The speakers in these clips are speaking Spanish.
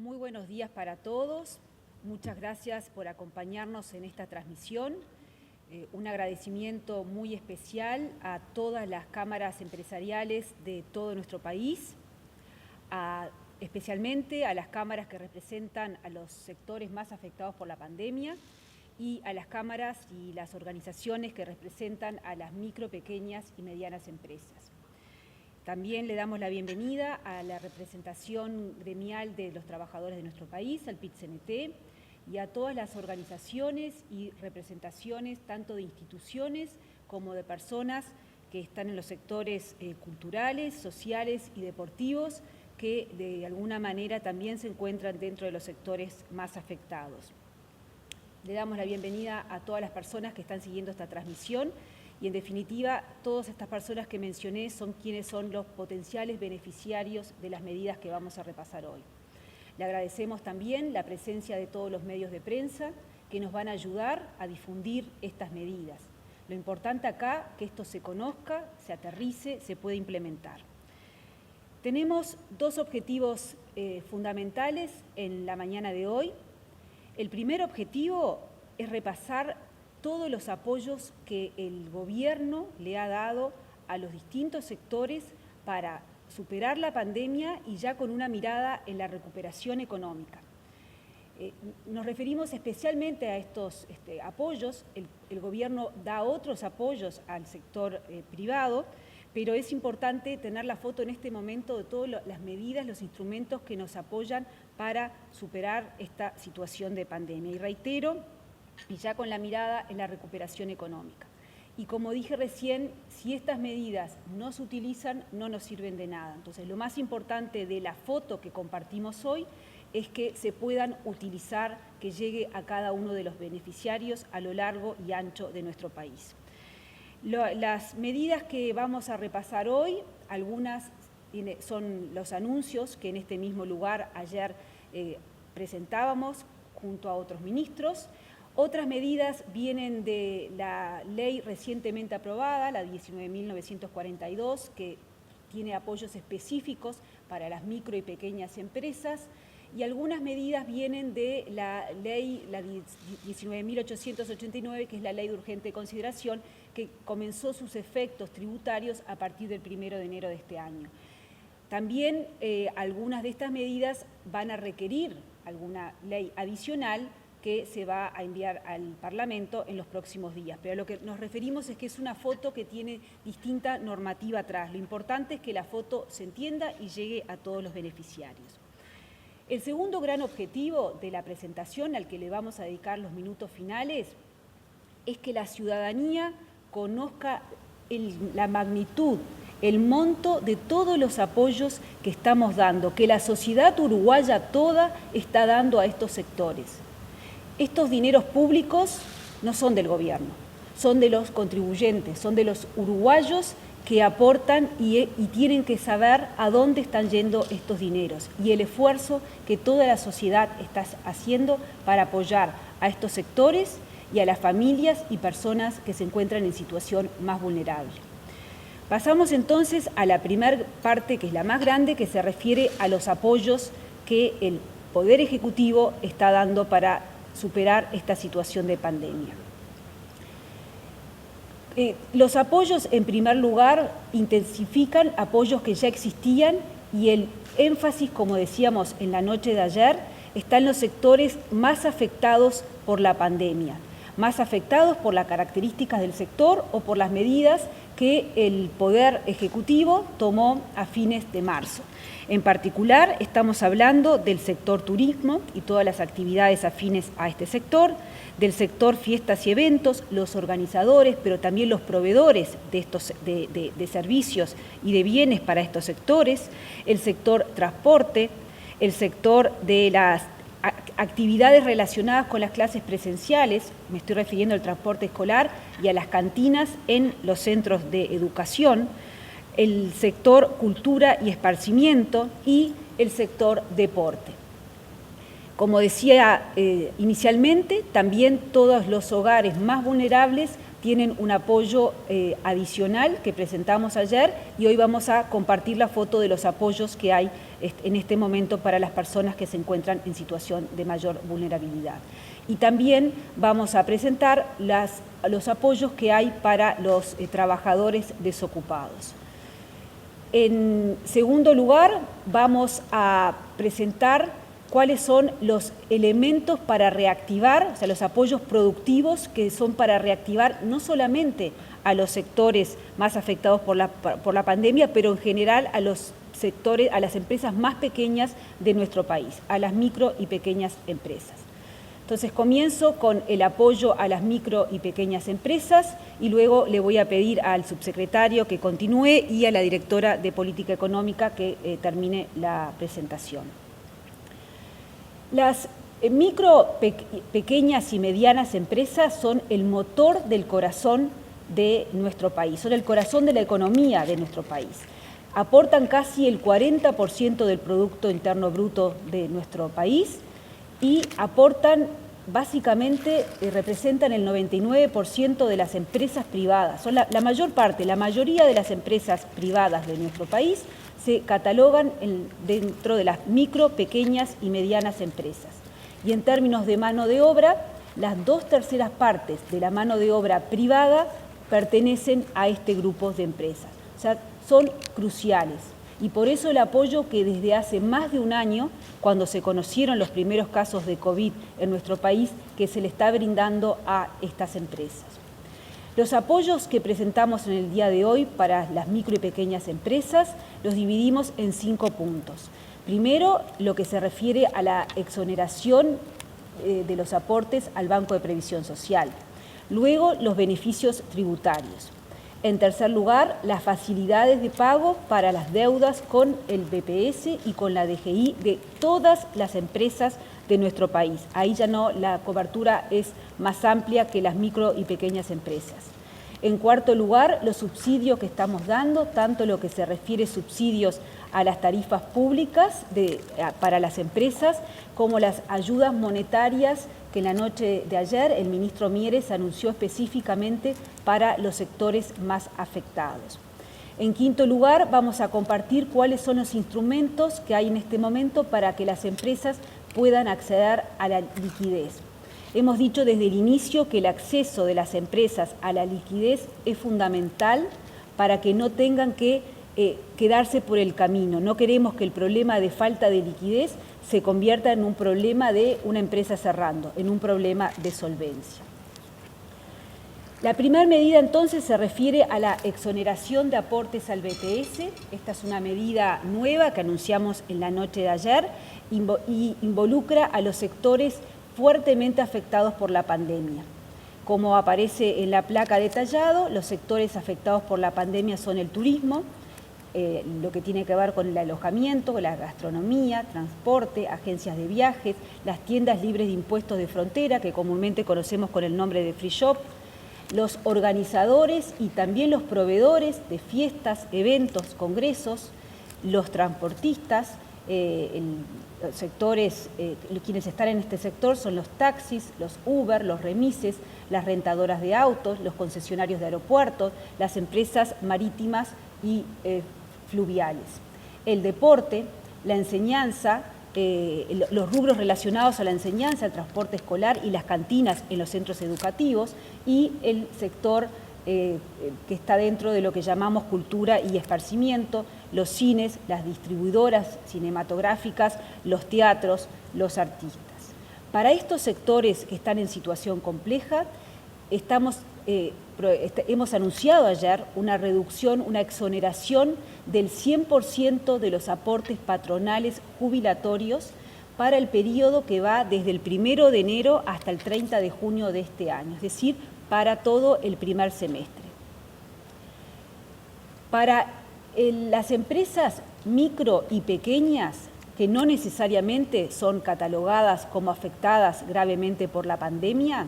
Muy buenos días para todos. Muchas gracias por acompañarnos en esta transmisión. Un agradecimiento muy especial a todas las cámaras empresariales de todo nuestro país, especialmente a las cámaras que representan a los sectores más afectados por la pandemia y a las cámaras y las organizaciones que representan a las micro, pequeñas y medianas empresas. También le damos la bienvenida a la representación gremial de los trabajadores de nuestro país, al PIT-CNT, y a todas las organizaciones y representaciones, tanto de instituciones como de personas que están en los sectores culturales, sociales y deportivos, que de alguna manera también se encuentran dentro de los sectores más afectados. Le damos la bienvenida a todas las personas que están siguiendo esta transmisión. Y en definitiva, todas estas personas que mencioné son quienes son los potenciales beneficiarios de las medidas que vamos a repasar hoy. Le agradecemos también la presencia de todos los medios de prensa que nos van a ayudar a difundir estas medidas. Lo importante acá es que esto se conozca, se aterrice, se pueda implementar. Tenemos dos objetivos fundamentales en la mañana de hoy. El primer objetivo es repasar todos los apoyos que el gobierno le ha dado a los distintos sectores para superar la pandemia y ya con una mirada en la recuperación económica. Nos referimos especialmente a estos apoyos. El gobierno da otros apoyos al sector privado, pero es importante tener la foto en este momento de todas las medidas, los instrumentos que nos apoyan para superar esta situación de pandemia. Y reitero, y ya con la mirada en la recuperación económica. Y como dije recién, si estas medidas no se utilizan, no nos sirven de nada. Entonces, lo más importante de la foto que compartimos hoy es que se puedan utilizar, que llegue a cada uno de los beneficiarios a lo largo y ancho de nuestro país. Las medidas que vamos a repasar hoy, algunas son los anuncios que en este mismo lugar ayer presentábamos junto a otros ministros. Otras medidas vienen de la ley recientemente aprobada, la 19.942, que tiene apoyos específicos para las micro y pequeñas empresas, y algunas medidas vienen de la ley, la 19.889, que es la ley de urgente consideración, que comenzó sus efectos tributarios a partir del 1 de enero de este año. También algunas de estas medidas van a requerir alguna ley adicional que se va a enviar al Parlamento en los próximos días. Pero a lo que nos referimos es que es una foto que tiene distinta normativa atrás. Lo importante es que la foto se entienda y llegue a todos los beneficiarios. El segundo gran objetivo de la presentación, al que le vamos a dedicar los minutos finales, es que la ciudadanía conozca la magnitud, el monto de todos los apoyos que estamos dando, que la sociedad uruguaya toda está dando a estos sectores. Estos dineros públicos no son del gobierno, son de los contribuyentes, son de los uruguayos que aportan y tienen que saber a dónde están yendo estos dineros y el esfuerzo que toda la sociedad está haciendo para apoyar a estos sectores y a las familias y personas que se encuentran en situación más vulnerable. Pasamos entonces a la primera parte, que es la más grande, que se refiere a los apoyos que el Poder Ejecutivo está dando para superar esta situación de pandemia. Los apoyos, en primer lugar, intensifican apoyos que ya existían y el énfasis, como decíamos en la noche de ayer, está en los sectores más afectados por la pandemia, más afectados por las características del sector o por las medidas que el Poder Ejecutivo tomó a fines de marzo. En particular, estamos hablando del sector turismo y todas las actividades afines a este sector, del sector fiestas y eventos, los organizadores, pero también los proveedores de servicios y de bienes para estos sectores, el sector transporte, el sector de las actividades relacionadas con las clases presenciales, me estoy refiriendo al transporte escolar y a las cantinas en los centros de educación, el sector cultura y esparcimiento y el sector deporte. Como decía inicialmente, también todos los hogares más vulnerables tienen un apoyo adicional que presentamos ayer y hoy vamos a compartir la foto de los apoyos que hay en este momento para las personas que se encuentran en situación de mayor vulnerabilidad. Y también vamos a presentar los apoyos que hay para los trabajadores desocupados. En segundo lugar, vamos a presentar cuáles son los elementos para reactivar, o sea, los apoyos productivos que son para reactivar no solamente a los sectores más afectados por la pandemia, pero en general a los sectores, a las empresas más pequeñas de nuestro país, a las micro y pequeñas empresas. Entonces comienzo con el apoyo a las micro y pequeñas empresas y luego le voy a pedir al subsecretario que continúe y a la directora de Política Económica que termine la presentación. Las micro, pequeñas y medianas empresas son el motor del corazón de nuestro país, son el corazón de la economía de nuestro país. Aportan casi el 40% del Producto Interno Bruto de nuestro país y aportan, básicamente, representan el 99% de las empresas privadas. Son la mayor parte, la mayoría de las empresas privadas de nuestro país se catalogan dentro de las micro, pequeñas y medianas empresas. Y en términos de mano de obra, las 2/3 partes de la mano de obra privada pertenecen a este grupo de empresas. O sea, son cruciales. Y por eso el apoyo que desde hace más de un año, cuando se conocieron los primeros casos de COVID en nuestro país, que se le está brindando a estas empresas. Los apoyos que presentamos en el día de hoy para las micro y pequeñas empresas los dividimos en 5 puntos. Primero, lo que se refiere a la exoneración de los aportes al Banco de Previsión Social. Luego, los beneficios tributarios. En tercer lugar, las facilidades de pago para las deudas con el BPS y con la DGI de todas las empresas de nuestro país. Ahí ya no, la cobertura es más amplia que las micro y pequeñas empresas. En cuarto lugar, los subsidios que estamos dando, tanto lo que se refiere subsidios a las tarifas públicas para las empresas, como las ayudas monetarias que en la noche de ayer el ministro Mieres anunció específicamente para los sectores más afectados. En quinto lugar, vamos a compartir cuáles son los instrumentos que hay en este momento para que las empresas puedan acceder a la liquidez. Hemos dicho desde el inicio que el acceso de las empresas a la liquidez es fundamental para que no tengan que quedarse por el camino. No queremos que el problema de falta de liquidez se convierta en un problema de una empresa cerrando, en un problema de solvencia. La primera medida entonces se refiere a la exoneración de aportes al BPS. Esta es una medida nueva que anunciamos en la noche de ayer y involucra a los sectores fuertemente afectados por la pandemia. Como aparece en la placa detallado, los sectores afectados por la pandemia son el turismo, lo que tiene que ver con el alojamiento, la gastronomía, transporte, agencias de viajes, las tiendas libres de impuestos de frontera, que comúnmente conocemos con el nombre de free shop, los organizadores y también los proveedores de fiestas, eventos, congresos, los transportistas, los sectores, quienes están en este sector son los taxis, los Uber, los remises, las rentadoras de autos, los concesionarios de aeropuertos, las empresas marítimas y fluviales. El deporte, la enseñanza, los rubros relacionados a la enseñanza, el transporte escolar y las cantinas en los centros educativos y el sector que está dentro de lo que llamamos cultura y esparcimiento, los cines, las distribuidoras cinematográficas, los teatros, los artistas. Para estos sectores que están en situación compleja, hemos anunciado ayer una reducción, una exoneración del 100% de los aportes patronales jubilatorios para el periodo que va desde el 1 de enero hasta el 30 de junio de este año, es decir, para todo el primer semestre. Para las empresas micro y pequeñas, que no necesariamente son catalogadas como afectadas gravemente por la pandemia,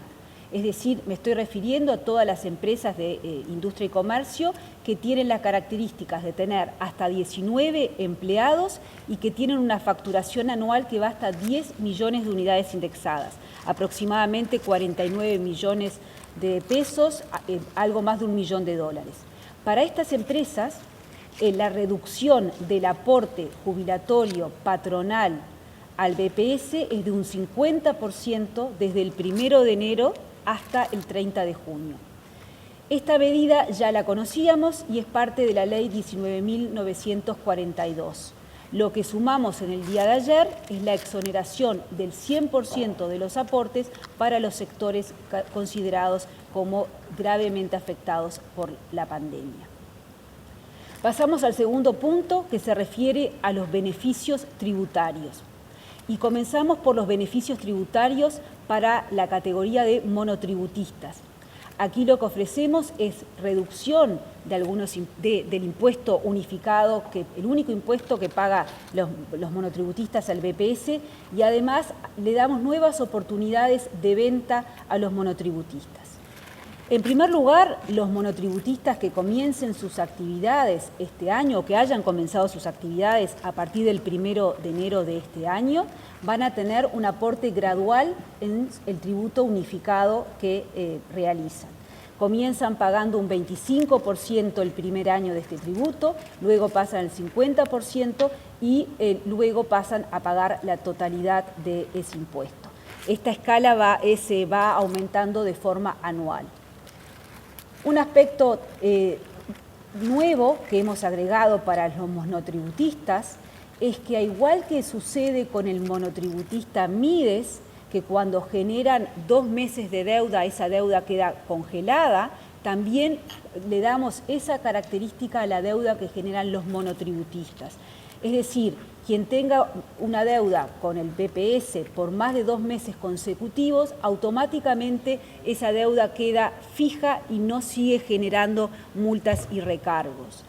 es decir, me estoy refiriendo a todas las empresas de industria y comercio que tienen las características de tener hasta 19 empleados y que tienen una facturación anual que va hasta 10 millones de unidades indexadas, aproximadamente 49 millones de pesos, algo más de $1 millón. Para estas empresas, la reducción del aporte jubilatorio patronal al BPS es de un 50% desde el 1 de enero hasta el 30 de junio. Esta medida ya la conocíamos y es parte de la ley 19.942. Lo que sumamos en el día de ayer es la exoneración del 100% de los aportes para los sectores considerados como gravemente afectados por la pandemia. Pasamos al segundo punto, que se refiere a los beneficios tributarios. Y comenzamos por los beneficios tributarios para la categoría de monotributistas. Aquí lo que ofrecemos es reducción de del impuesto unificado, el único impuesto que pagan los monotributistas al BPS, y además le damos nuevas oportunidades de venta a los monotributistas. En primer lugar, los monotributistas que comiencen sus actividades este año o que hayan comenzado sus actividades a partir del 1 de enero de este año van a tener un aporte gradual en el tributo unificado que realizan. Comienzan pagando un 25% el primer año de este tributo, luego pasan al 50% y luego pasan a pagar la totalidad de ese impuesto. Esta escala se va aumentando de forma anual. Un aspecto nuevo que hemos agregado para los monotributistas es que, al igual que sucede con el monotributista MIDES, que cuando generan 2 meses de deuda, esa deuda queda congelada, también le damos esa característica a la deuda que generan los monotributistas. Es decir, quien tenga una deuda con el BPS por más de 2 meses consecutivos, automáticamente esa deuda queda fija y no sigue generando multas y recargos.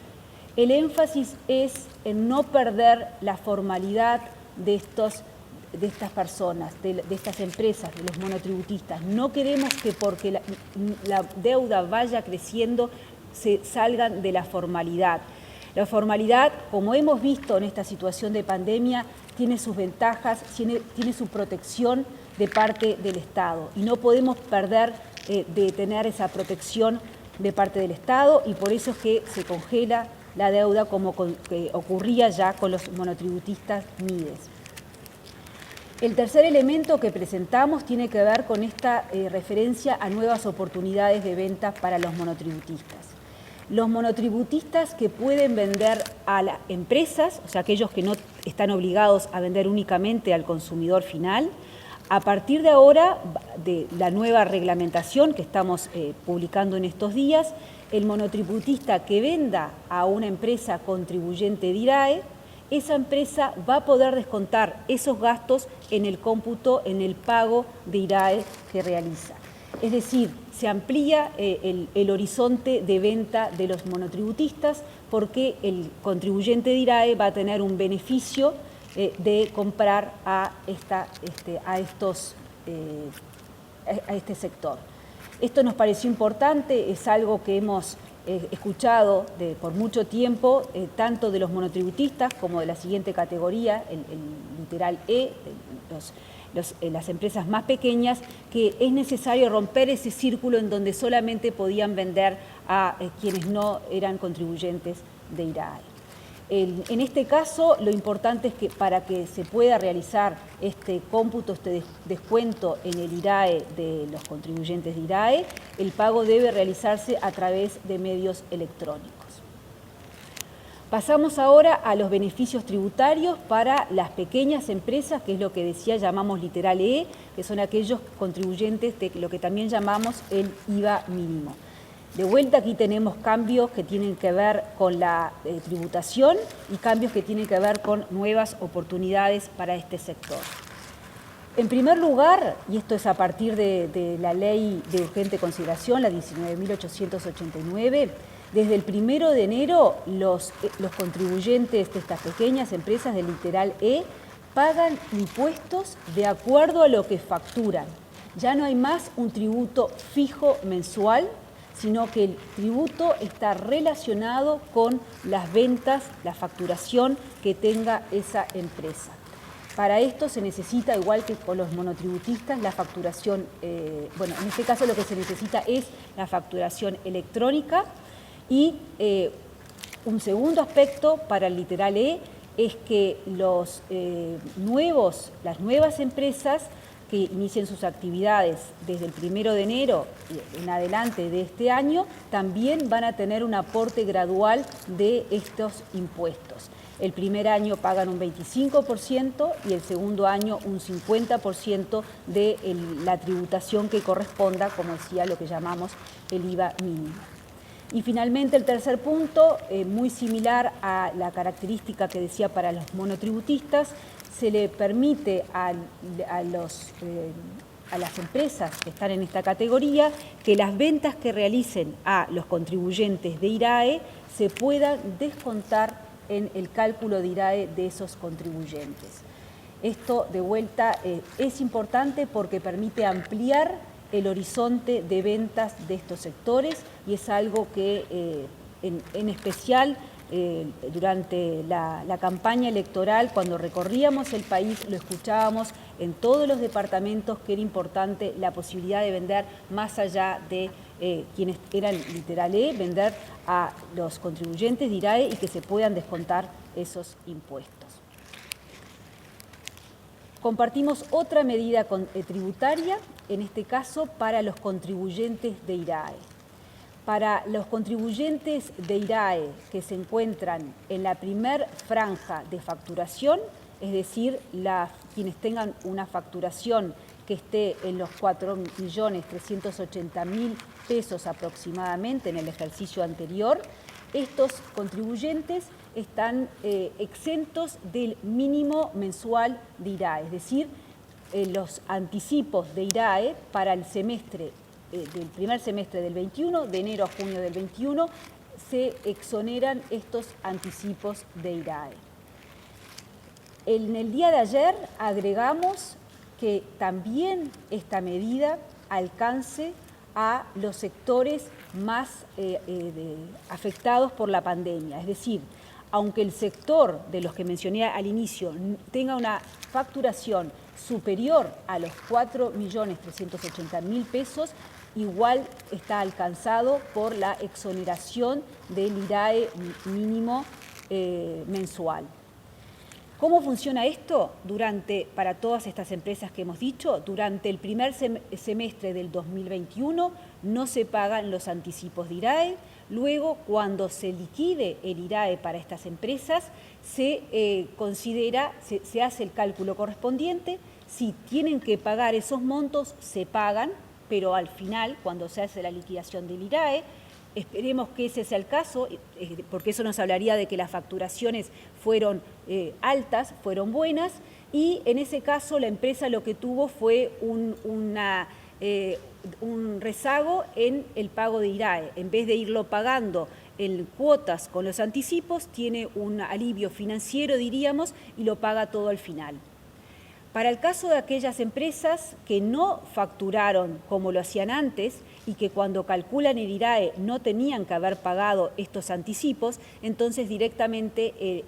El énfasis es en no perder la formalidad de estas personas, de estas empresas, de los monotributistas. No queremos que porque la deuda vaya creciendo se salgan de la formalidad. La formalidad, como hemos visto en esta situación de pandemia, tiene sus ventajas, tiene su protección de parte del Estado. Y no podemos perder de tener esa protección de parte del Estado, y por eso es que se congela la deuda como que ocurría ya con los monotributistas MIDES. El tercer elemento que presentamos tiene que ver con esta referencia a nuevas oportunidades de venta para los monotributistas. Los monotributistas que pueden vender a las empresas, o sea, aquellos que no están obligados a vender únicamente al consumidor final, a partir de ahora, de la nueva reglamentación que estamos publicando en estos días, el monotributista que venda a una empresa contribuyente de IRAE, esa empresa va a poder descontar esos gastos en el cómputo, en el pago de IRAE que realiza. Es decir, se amplía el horizonte de venta de los monotributistas porque el contribuyente de IRAE va a tener un beneficio de comprar a este sector. Esto nos pareció importante, es algo que hemos escuchado por mucho tiempo, tanto de los monotributistas como de la siguiente categoría, el literal E, las empresas más pequeñas, que es necesario romper ese círculo en donde solamente podían vender a quienes no eran contribuyentes de IRAE. En este caso, lo importante es que para que se pueda realizar este cómputo, este descuento en el IRAE de los contribuyentes de IRAE, el pago debe realizarse a través de medios electrónicos. Pasamos ahora a los beneficios tributarios para las pequeñas empresas, que es lo que decía, llamamos literal E, que son aquellos contribuyentes de lo que también llamamos el IVA mínimo. De vuelta, aquí tenemos cambios que tienen que ver con la tributación y cambios que tienen que ver con nuevas oportunidades para este sector. En primer lugar, y esto es a partir de la ley de urgente consideración, la 19.889, desde el 1 de enero los contribuyentes de estas pequeñas empresas del literal E pagan impuestos de acuerdo a lo que facturan. Ya no hay más un tributo fijo mensual, sino que el tributo está relacionado con las ventas, la facturación que tenga esa empresa. Para esto se necesita, igual que con los monotributistas, la facturación, bueno, en este caso lo que se necesita es la facturación electrónica y un segundo aspecto para el literal E es que las nuevas empresas que inicien sus actividades desde el 1 de enero en adelante de este año también van a tener un aporte gradual de estos impuestos. El primer año pagan un 25% y el segundo año un 50% de la tributación que corresponda, como decía, lo que llamamos el IVA mínimo. Y finalmente el tercer punto, muy similar a la característica que decía para los monotributistas, se le permite a las empresas que están en esta categoría que las ventas que realicen a los contribuyentes de IRAE se puedan descontar en el cálculo de IRAE de esos contribuyentes. Esto, de vuelta, es importante porque permite ampliar el horizonte de ventas de estos sectores y es algo que, en especial, durante la campaña electoral, cuando recorríamos el país, lo escuchábamos en todos los departamentos que era importante la posibilidad de vender más allá de quienes eran literal E, vender a los contribuyentes de IRAE y que se puedan descontar esos impuestos. Compartimos otra medida tributaria, en este caso para los contribuyentes de IRAE. Para los contribuyentes de IRAE que se encuentran en la primer franja de facturación, es decir, quienes tengan una facturación que esté en los 4.380.000 pesos aproximadamente en el ejercicio anterior, estos contribuyentes están exentos del mínimo mensual de IRAE, es decir, los anticipos de IRAE para el semestre del primer semestre del 21, de enero a junio del 21, se exoneran estos anticipos de IRAE. En el día de ayer agregamos que también esta medida alcance a los sectores más afectados por la pandemia. Es decir, aunque el sector de los que mencioné al inicio tenga una facturación superior a los 4.380.000 pesos, igual está alcanzado por la exoneración del IRAE mínimo mensual. ¿Cómo funciona esto? Para todas estas empresas que hemos dicho, durante el primer semestre del 2021 no se pagan los anticipos de IRAE. Luego, cuando se liquide el IRAE para estas empresas, se hace el cálculo correspondiente. Si tienen que pagar esos montos, se pagan, pero al final, cuando se hace la liquidación del IRAE, esperemos que ese sea el caso, porque eso nos hablaría de que las facturaciones fueron altas, fueron buenas, y en ese caso la empresa lo que tuvo fue un rezago en el pago de IRAE. En vez de irlo pagando en cuotas con los anticipos, tiene un alivio financiero, diríamos, y lo paga todo al final. Para el caso de aquellas empresas que no facturaron como lo hacían antes y que cuando calculan el IRAE no tenían que haber pagado estos anticipos, entonces directamente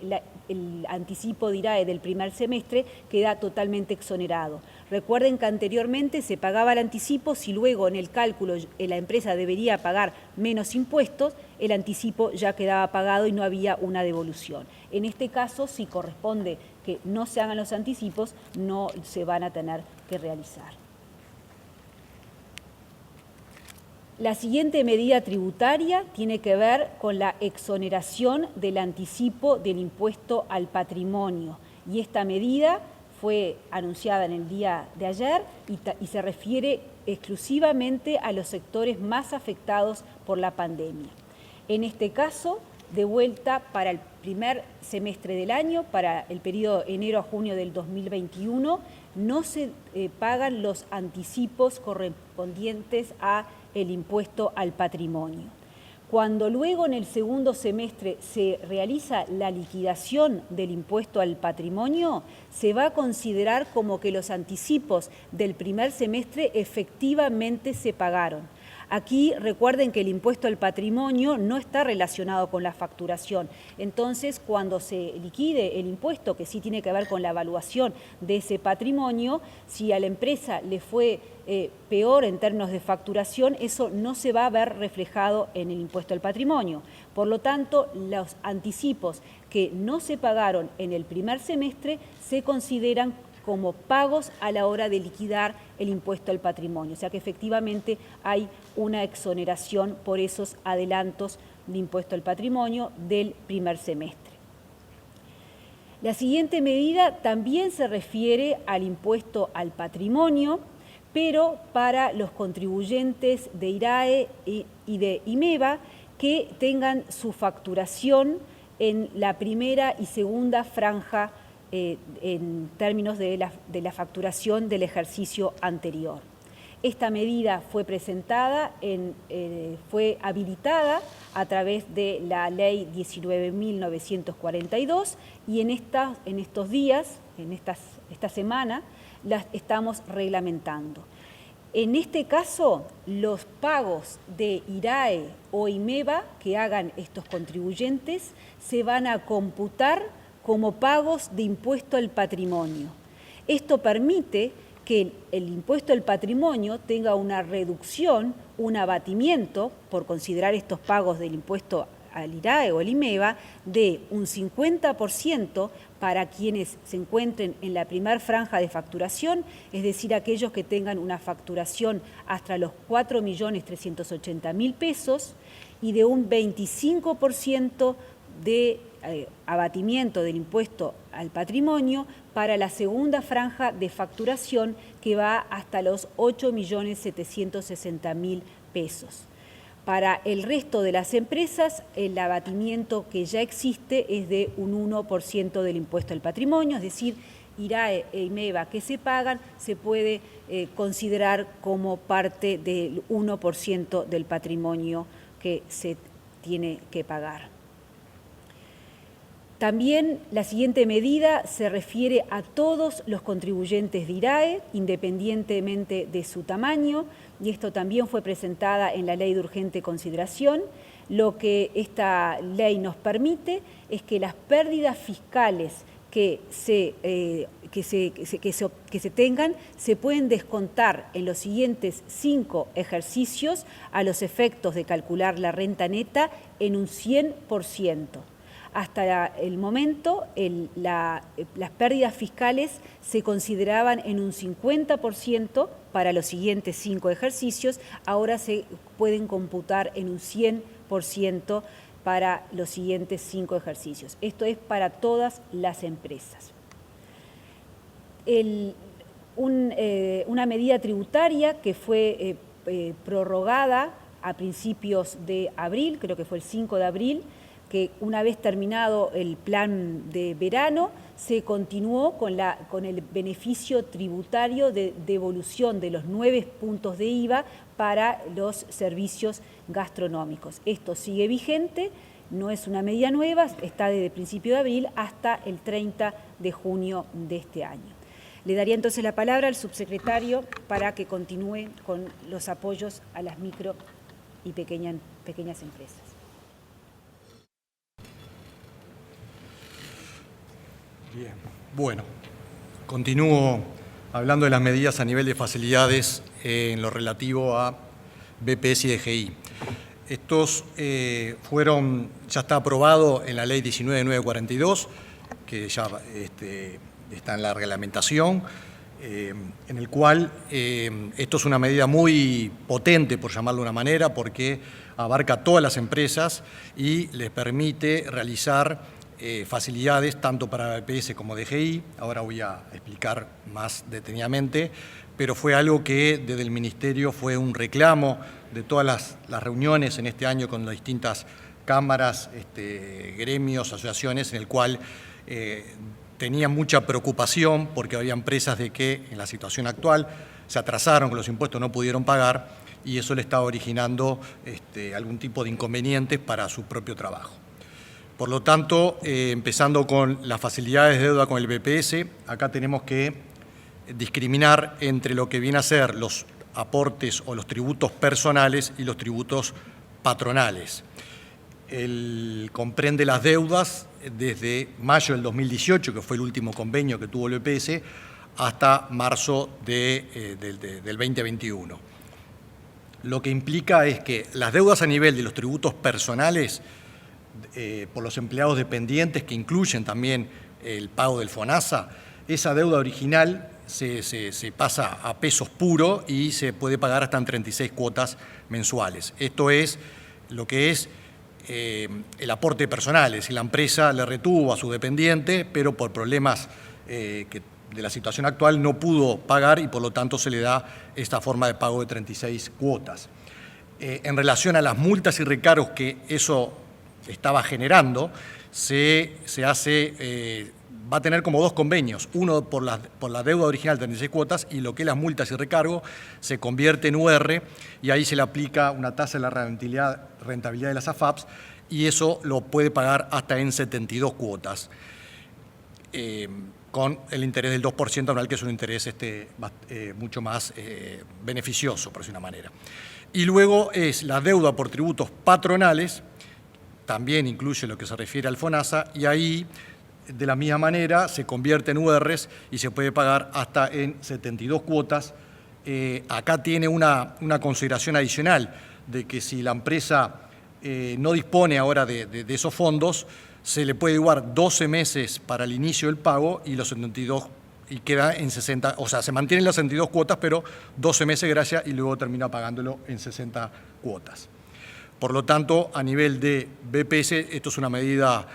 el anticipo de IRAE del primer semestre queda totalmente exonerado. Recuerden que anteriormente se pagaba el anticipo, si luego en el cálculo la empresa debería pagar menos impuestos, el anticipo ya quedaba pagado y no había una devolución. En este caso, si corresponde que no se hagan los anticipos, no se van a tener que realizar. La siguiente medida tributaria tiene que ver con la exoneración del anticipo del impuesto al patrimonio. Y esta medida fue anunciada en el día de ayer y se refiere exclusivamente a los sectores más afectados por la pandemia. En este caso, de vuelta para el primer semestre del año, para el periodo enero a junio del 2021, no se pagan los anticipos correspondientes a el impuesto al patrimonio. Cuando luego en el segundo semestre se realiza la liquidación del impuesto al patrimonio, se va a considerar como que los anticipos del primer semestre efectivamente se pagaron. Aquí recuerden que el impuesto al patrimonio no está relacionado con la facturación. Entonces, cuando se liquide el impuesto, que sí tiene que ver con la evaluación de ese patrimonio, si a la empresa le fue peor en términos de facturación, eso no se va a ver reflejado en el impuesto al patrimonio. Por lo tanto, los anticipos que no se pagaron en el primer semestre se consideran como pagos a la hora de liquidar el impuesto al patrimonio. O sea que efectivamente hay una exoneración por esos adelantos de impuesto al patrimonio del primer semestre. La siguiente medida también se refiere al impuesto al patrimonio, pero para los contribuyentes de IRAE y de IMEVA que tengan su facturación en la primera y segunda franja en términos de la facturación del ejercicio anterior. Esta medida fue presentada, fue habilitada a través de la Ley 19.942 y en estos días, esta semana, las estamos reglamentando. En este caso, los pagos de IRAE o IMEVA que hagan estos contribuyentes se van a computar como pagos de impuesto al patrimonio. Esto permite que el impuesto al patrimonio tenga una reducción, un abatimiento, por considerar estos pagos del impuesto al IRAE o el IMEVA, de un 50% para quienes se encuentren en la primera franja de facturación, es decir, aquellos que tengan una facturación hasta los 4.380.000 pesos, y de un 25% de abatimiento del impuesto al patrimonio para la segunda franja de facturación, que va hasta los 8.760.000 pesos. Para el resto de las empresas, el abatimiento que ya existe es de un 1% del impuesto al patrimonio, es decir, IRAE e IMEVA que se pagan se puede considerar como parte del 1% del patrimonio que se tiene que pagar. También la siguiente medida se refiere a todos los contribuyentes de IRAE, independientemente de su tamaño, y esto también fue presentada en la Ley de Urgente Consideración. Lo que esta ley nos permite es que las pérdidas fiscales que se tengan se pueden descontar en los siguientes 5 ejercicios a los efectos de calcular la renta neta en un 100%. Hasta el momento, las pérdidas fiscales se consideraban en un 50% para los siguientes 5 ejercicios, ahora se pueden computar en un 100% para los siguientes 5 ejercicios. Esto es para todas las empresas. Una medida tributaria que fue prorrogada a principios de abril, creo que fue el 5 de abril, que una vez terminado el plan de verano, se continuó con el beneficio tributario de devolución de los 9 puntos de IVA para los servicios gastronómicos. Esto sigue vigente, no es una medida nueva, está desde el principio de abril hasta el 30 de junio de este año. Le daría entonces la palabra al subsecretario para que continúe con los apoyos a las micro y pequeñas empresas. Bien, bueno, continúo hablando de las medidas a nivel de facilidades en lo relativo a BPS y DGI. Estos ya está aprobado en la Ley 19.942, que ya está en la reglamentación, en el cual esto es una medida muy potente, por llamarlo de una manera, porque abarca a todas las empresas y les permite realizar facilidades tanto para BPS como DGI. Ahora voy a explicar más detenidamente, pero fue algo que desde el Ministerio fue un reclamo de todas las reuniones en este año con las distintas cámaras, gremios, asociaciones, en el cual tenía mucha preocupación porque había empresas de que en la situación actual se atrasaron con los impuestos, no pudieron pagar, y eso le estaba originando algún tipo de inconvenientes para su propio trabajo. Por lo tanto, empezando con las facilidades de deuda con el BPS, acá tenemos que discriminar entre lo que viene a ser los aportes o los tributos personales y los tributos patronales. Comprende las deudas desde mayo del 2018, que fue el último convenio que tuvo el BPS, hasta marzo del 2021. Lo que implica es que las deudas a nivel de los tributos personales por los empleados dependientes, que incluyen también el pago del FONASA, esa deuda original se pasa a pesos puro y se puede pagar hasta en 36 cuotas mensuales. Esto es lo que es el aporte personal, es decir, la empresa le retuvo a su dependiente, pero por problemas de la situación actual no pudo pagar y por lo tanto se le da esta forma de pago de 36 cuotas. En relación a las multas y recargos que eso estaba generando, va a tener como dos convenios, uno por la deuda original de 36 cuotas y lo que es las multas y recargo se convierte en UR y ahí se le aplica una tasa de la rentabilidad de las AFAPs y eso lo puede pagar hasta en 72 cuotas con el interés del 2% anual, que es un interés mucho más beneficioso, por decir una manera. Y luego es la deuda por tributos patronales, también incluye lo que se refiere al FONASA y ahí de la misma manera se convierte en URs y se puede pagar hasta en 72 cuotas. Acá tiene una consideración adicional de que si la empresa no dispone ahora de esos fondos, se le puede igualar 12 meses para el inicio del pago y los 72 y queda en 60, o sea, se mantienen las 62 cuotas, pero 12 meses gracias y luego termina pagándolo en 60 cuotas. Por lo tanto, a nivel de BPS, esto es una medida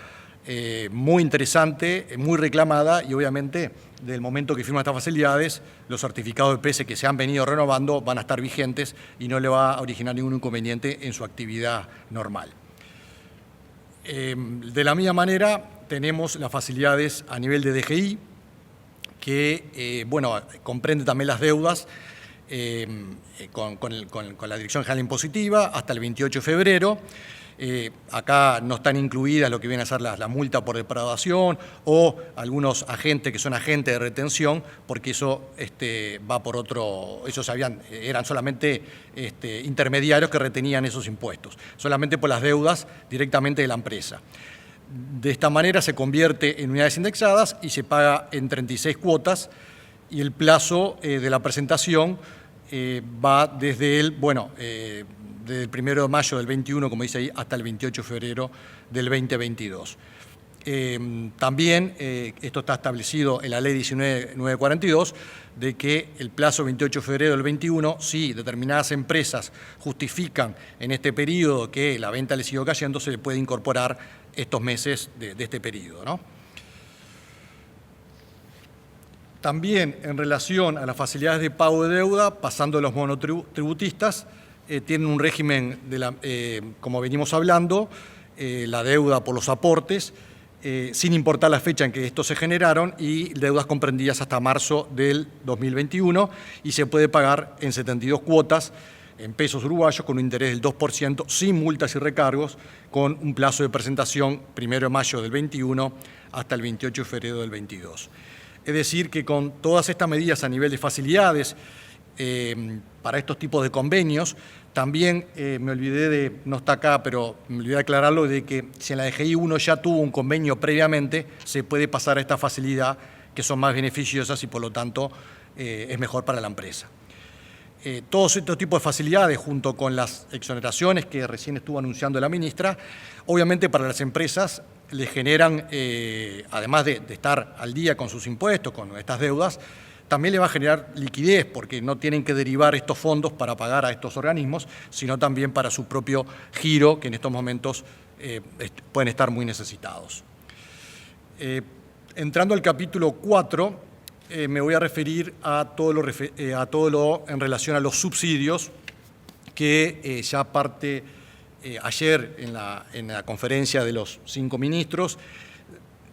muy interesante, muy reclamada y obviamente desde el momento que firman estas facilidades, los certificados de BPS que se han venido renovando van a estar vigentes y no le va a originar ningún inconveniente en su actividad normal. De la misma manera, tenemos las facilidades a nivel de DGI, que comprende también las deudas con la Dirección General Impositiva hasta el 28 de febrero. Acá no están incluidas lo que viene a ser la multa por depravación o algunos agentes que son agentes de retención, porque eso va por otro, ellos eran solamente intermediarios que retenían esos impuestos, solamente por las deudas directamente de la empresa. De esta manera se convierte en unidades indexadas y se paga en 36 cuotas y el plazo de la presentación va desde desde el 1 de mayo del 21, como dice ahí, hasta el 28 de febrero del 2022. También esto está establecido en la ley 19.942, de que el plazo 28 de febrero del 21, si determinadas empresas justifican en este periodo que la venta les siguió cayendo, se le puede incorporar estos meses de este periodo, ¿no? También en relación a las facilidades de pago de deuda, pasando a los monotributistas, tienen un régimen, como venimos hablando, la deuda por los aportes, sin importar la fecha en que estos se generaron, y deudas comprendidas hasta marzo del 2021, y se puede pagar en 72 cuotas en pesos uruguayos con un interés del 2%, sin multas y recargos, con un plazo de presentación 1 de mayo del 21 hasta el 28 de febrero del 22. Es decir, que con todas estas medidas a nivel de facilidades, para estos tipos de convenios, también me olvidé no está acá, pero me olvidé de aclararlo, de que si en la DGI uno ya tuvo un convenio previamente, se puede pasar a esta facilidad, que son más beneficiosas y por lo tanto es mejor para la empresa. Todos estos tipos de facilidades, junto con las exoneraciones que recién estuvo anunciando la ministra, obviamente para las empresas les generan, además de estar al día con sus impuestos, con estas deudas, también le va a generar liquidez, porque no tienen que derivar estos fondos para pagar a estos organismos, sino también para su propio giro, que en estos momentos pueden estar muy necesitados. Entrando al capítulo 4, me voy a referir a todo lo en relación a los subsidios, que ya parte ayer en la conferencia de los 5 ministros,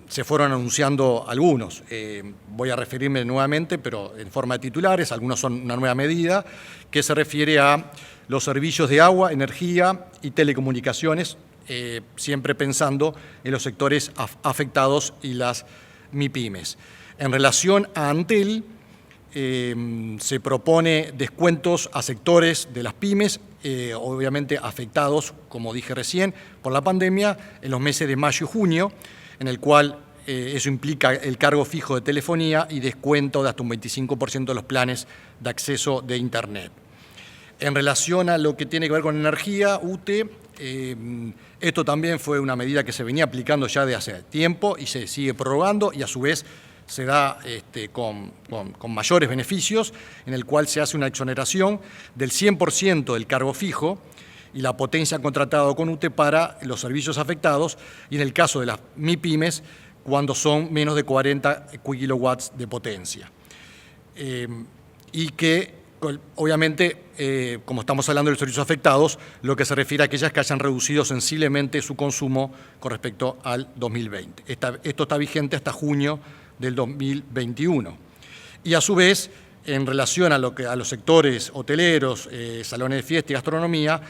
se fueron anunciando algunos. Voy a referirme nuevamente, pero en forma de titulares. Algunos son una nueva medida que se refiere a los servicios de agua, energía y telecomunicaciones, siempre pensando en los sectores afectados y las MIPYMES. En relación a Antel, se propone descuentos a sectores de las pymes, obviamente afectados, como dije recién, por la pandemia, en los meses de mayo y junio, en el cual eso implica el cargo fijo de telefonía y descuento de hasta un 25% de los planes de acceso de Internet. En relación a lo que tiene que ver con energía, UTE, esto también fue una medida que se venía aplicando ya de hace tiempo y se sigue prorrogando y a su vez se da con mayores beneficios, en el cual se hace una exoneración del 100% del cargo fijo y la potencia contratada con UTE para los servicios afectados y en el caso de las MIPYMES, cuando son menos de 40 kilowatts de potencia. Y que, obviamente, como estamos hablando de los servicios afectados, lo que se refiere a aquellas que hayan reducido sensiblemente su consumo con respecto al 2020. Esto está vigente hasta junio del 2021. Y a su vez, en relación a los sectores hoteleros, salones de fiesta y gastronomía,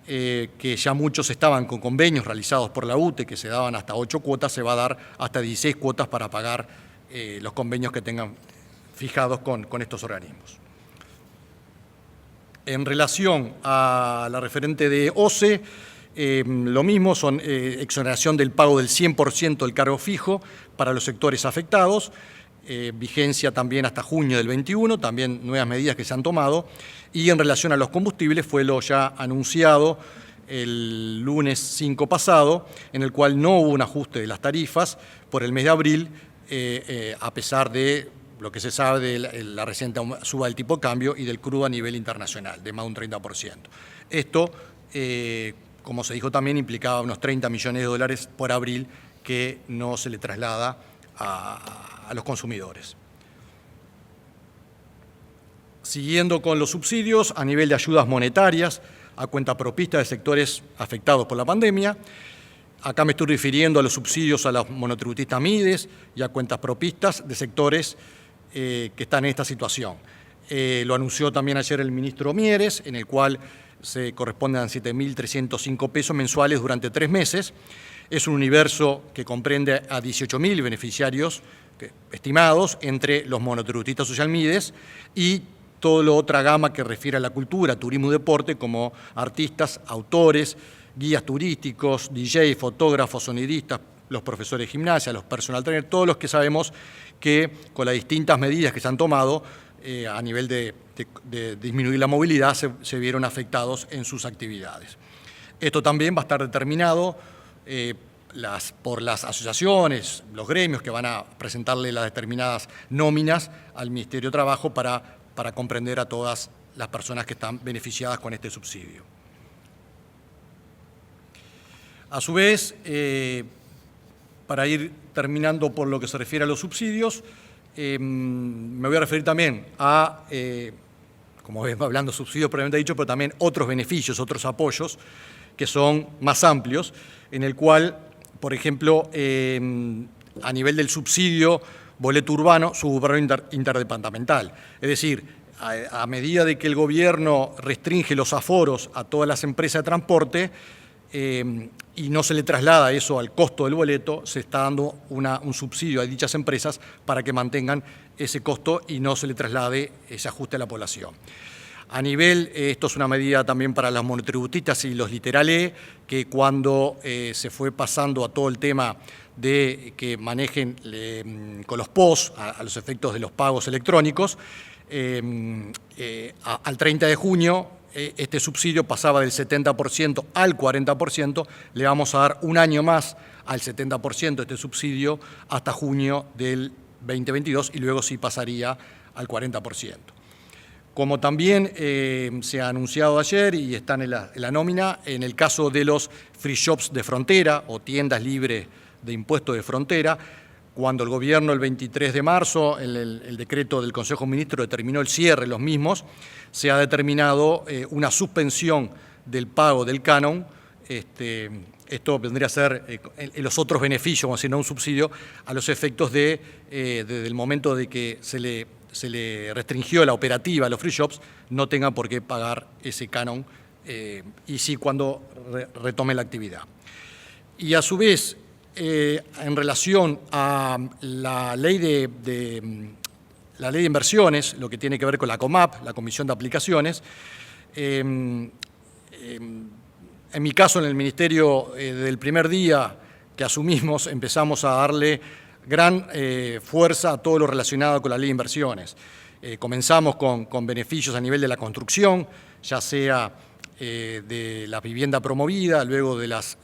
que ya muchos estaban con convenios realizados por la UTE, que se daban hasta 8 cuotas, se va a dar hasta 16 cuotas para pagar los convenios que tengan fijados con estos organismos. En relación a la referente de OCE, lo mismo, son exoneración del pago del 100% del cargo fijo para los sectores afectados, vigencia también hasta junio del 21, también nuevas medidas que se han tomado, y en relación a los combustibles fue lo ya anunciado el lunes 5 pasado, en el cual no hubo un ajuste de las tarifas por el mes de abril, a pesar de lo que se sabe de la reciente suba del tipo de cambio y del crudo a nivel internacional, de más de un 30%. Esto, como se dijo también, implicaba unos 30 millones de dólares por abril que no se le traslada a los consumidores. Siguiendo con los subsidios, a nivel de ayudas monetarias a cuentapropistas de sectores afectados por la pandemia, acá me estoy refiriendo a los subsidios a los monotributistas MIDES y a cuentapropistas de sectores que están en esta situación. Lo anunció también ayer el ministro Mieres, en el cual se corresponden a 7.305 pesos mensuales durante 3 meses. Es un universo que comprende a 18.000 beneficiarios estimados entre los monotributistas social MIDES y toda la otra gama que refiere a la cultura, turismo y deporte, como artistas, autores, guías turísticos, DJ, fotógrafos, sonidistas, los profesores de gimnasia, los personal trainers, todos los que sabemos que con las distintas medidas que se han tomado a nivel de disminuir la movilidad se vieron afectados en sus actividades. Esto también va a estar determinado por las asociaciones, los gremios que van a presentarle las determinadas nóminas al Ministerio de Trabajo para comprender a todas las personas que están beneficiadas con este subsidio. A su vez, para ir terminando por lo que se refiere a los subsidios, me voy a referir también a, como ven, hablando de subsidios previamente dicho, pero también otros beneficios, otros apoyos que son más amplios, en el cual, por ejemplo, a nivel del subsidio boleto urbano, suburbano interdepartamental. Es decir, a medida de que el gobierno restringe los aforos a todas las empresas de transporte y no se le traslada eso al costo del boleto, se está dando un subsidio a dichas empresas para que mantengan ese costo y no se le traslade ese ajuste a la población. A nivel, esto es una medida también para los monotributistas y los literal E, que cuando se fue pasando a todo el tema de que manejen con los POS a los efectos de los pagos electrónicos, al 30 de junio este subsidio pasaba del 70% al 40%, le vamos a dar un año más al 70% de este subsidio hasta junio del 2022 y luego sí pasaría al 40%. Como también se ha anunciado ayer y están en la nómina, en el caso de los free shops de frontera o tiendas libres de impuestos de frontera, cuando el gobierno el 23 de marzo, el decreto del Consejo de Ministros determinó el cierre de los mismos, se ha determinado una suspensión del pago del canon. Esto vendría a ser los otros beneficios, como si no un subsidio, a los efectos desde el momento de que se le restringió la operativa a los free shops, no tengan por qué pagar ese canon, y sí cuando retome la actividad. Y a su vez, en relación a la ley la ley de inversiones, lo que tiene que ver con la COMAP, la Comisión de Aplicaciones. En mi caso, en el Ministerio, desde el primer día que asumimos, empezamos a darle gran fuerza a todo lo relacionado con la ley de inversiones. Comenzamos con beneficios a nivel de la construcción, ya sea de la vivienda promovida, luego de las